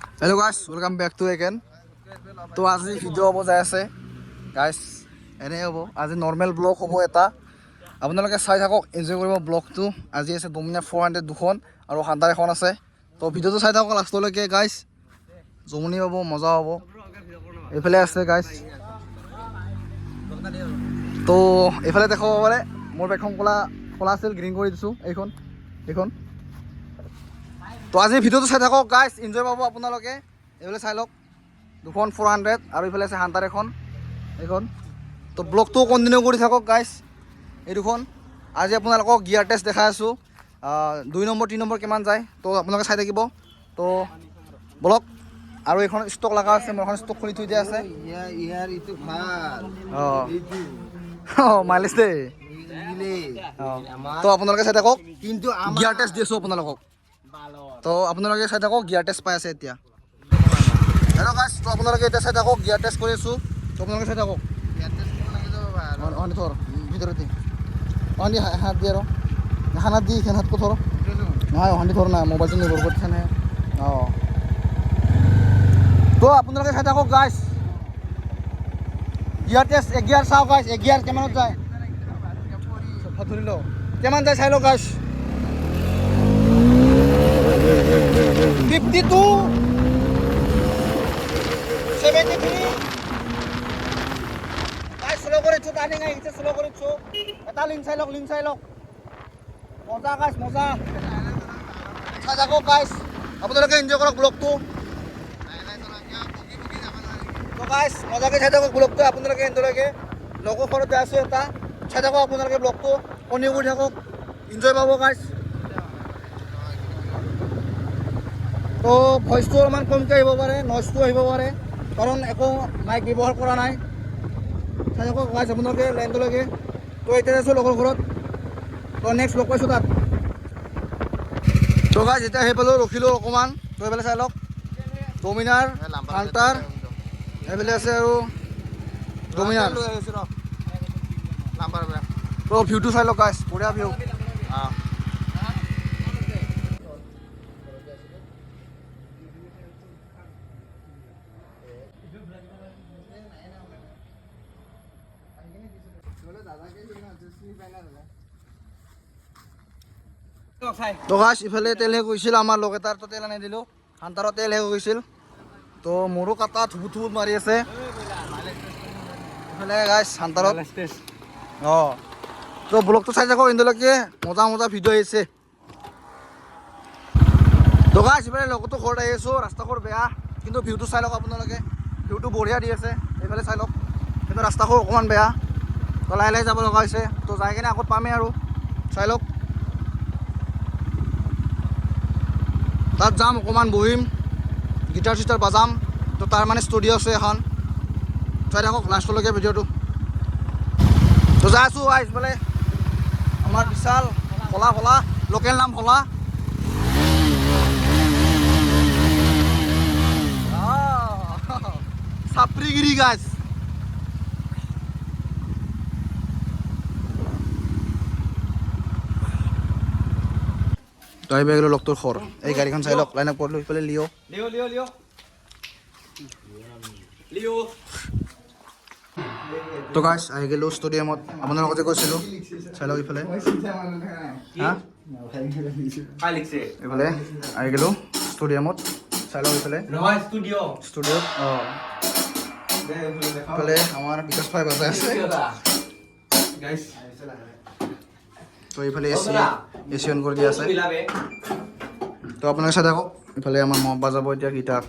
Hello guys, welcome back to again. তো আজি video হ'ব যাই আছে গাইজ, এনে হ'ব আজি নৰ্মেল ব্লগ হ'ব এটা। আপোনালোকে চাই থাকক, এনজয় কৰিব ব্লগটো। আজি আছে ডমিনাৰ 400 দুখন আৰু হান্টাৰ এখন আছে। তো ভিডিঅ'টো চাই থাকক লাষ্টলৈকে গাইজ, জমনি হ'ব, মজা হ'ব। এইফালে আছে গাইজ, তো এইফালে দেখাব পাৰে। মোৰ বাইকখন খোলা আছিল, গ্ৰীণ কৰি দিছোঁ এইখন। তো আজি ভিডিঅ'টো চাই থাকক গাইজ, এনজয় পাব আপোনালোকে। এইফালে চাই লওক, দুখন 400 আৰু এইফালে আছে হান্টাৰ এইখন। তো ব্লগটো কণ্টিনিউ কৰি থাকক গাইজ। এই দুখন আজি আপোনালোকক গিয়াৰ টেষ্ট দেখাই আছোঁ, 2 নম্বৰ 3 নম্বৰ কিমান যায়। তো আপোনালোকে চাই থাকিব। তো বলক, আৰু এইখন ষ্টক লগা আছে, মোৰ এখন ষ্টক খুলি থৈ দিয়া আছে। মাইলেজ দেই। তো আপোনালোকে চাই থাকক, কিন্তু গিয়াৰ টেষ্ট দি আছোঁ আপোনালোকক। তো আপোনালোকে চাই থাকক, গিয়াৰ টেষ্ট পাই আছে এতিয়া। হেল্ল' গাইজ, তো আপোনালোকে এতিয়া চাই থাকক, গিয়াৰ টেষ্ট কৰি আছোঁ। তো আপোনালোকে চাই থাকক। থৰ ভিতৰতে হাত দি আৰু হাত দি হাত থৰ নহয়, হান্দি থৰ নাই, মোবাইলটো নিৰ্ভৰ কৰিছেনে। অঁ, তো আপোনালোকে চাই থাকক গাইজ, গিয়াৰ টেষ্ট। এক গিয়াৰ চাওক গাইজ, এক গিয়াৰ কিমানত যায় ধৰি লওক, কিমান যায় চাই লওক গাইজ। 52, 73। স্লো কৰিছোঁ, টাৰ্ণিং আহিছে, স্লো কৰিছোঁ। এটা লিংক চাই লওক, মজা গাইজ, মজা। চাই থাকক গাইজ, আপোনালোকে এনজয় কৰক ব্লগটো। তো গাইজ মজাকৈ চাই থাকক ব্লগটো আপোনালোকে এনজয়লৈকে। লগৰ ঘৰত যাই আছোঁ এটা, চাই থাকক আপোনালোকে ব্লগটো, কণ্টিনিউ কৰি থাকক, এনজয় পাব গাইজ। তো ভইচটো অলপমান কমকৈ আহিব পাৰে, নইজটো আহিব পাৰে, কাৰণ একো মাইক ব্যৱহাৰ কৰা নাই। চাই থাকক গাইজ আপোনালোকে লাইনটোলৈকে। তো এতিয়া আছোঁ লগৰ ঘৰত, তো নেক্সট লগ পাইছোঁ তাত। তো গাইজ এতিয়া আহি পালোঁ, ৰখিলোঁ অকণমান। তো এইফালে চাই লওক, ডমিনাৰ, হান্টাৰ, এইফালে আছে আৰু ডমিনাৰ। তো ভিউটো চাই লওক গাইজ, বঢ়িয়া ভিউ। তো গাইজ ইফালে তেল শেষ হৈছিল আমাৰ লগ এটাৰ, তো তেল আনি দিলোঁ। হান্টাৰত তেল শেষ হৈছিল, তো মোৰো কাটা থুবুত মাৰি আছে ইফালে গাইজ হান্টাৰত। অঁ, তো ব্লগটো চাই থাকক এন্ডলৈকে, মজা ভিডিঅ' আহিছে। তো গাইজ ইফালে লগতো ঘৰত আহি আছোঁ, ৰাস্তাঘৰ বেয়া, কিন্তু ভিউটো চাই লওক আপোনালোকে, ভিউটো বঢ়িয়া দি আছে। এইফালে চাই লওক, কিন্তু ৰাস্তাঘৰ অকণমান বেয়া, তো লাহে লাহে যাব লগা হৈছে। তো যাই কিনে আগত পামেই আৰু, চাই লওক। তাত যাম, অকণমান বহিম, গিটাৰ চিটাৰ বাজাম। তো তাৰ মানে ষ্টুডিঅ' আছে এখন, চাই থাকক লাষ্টলৈকে ভিডিঅ'টো। তো যাই আছোঁ গাইজ বোলে, আমাৰ বিশাল ভলা, লোকেল নাম ভলা। চাপৰিগিৰি গাইজ। তো আহিব গ'লো লগটোৰ ঘৰ। এই গাড়ীখন চাই লওক, লাইন আপ কৰিলোঁ। ইফালে লিঅ'। তো গাইজ আহি গ'লোঁ ষ্টেডিয়ামত, আপোনালোকক যে কৈছিলোঁ, চাই লওক ইফালে। এইফালে আহি গ'লোঁ ষ্টেডিয়ামত, চাই লওক ইফালে ষ্টুডিঅ'ত। অঁ, ইফালে আমাৰ বিকাশ ভাই বাজাই আছে। তো এইফালে এ চি অন কৰি দিয়া আছে। তো আপোনালোকে চাই থাকক, ইফালে আমাৰ মহ বাজাব এতিয়া গীটাৰ।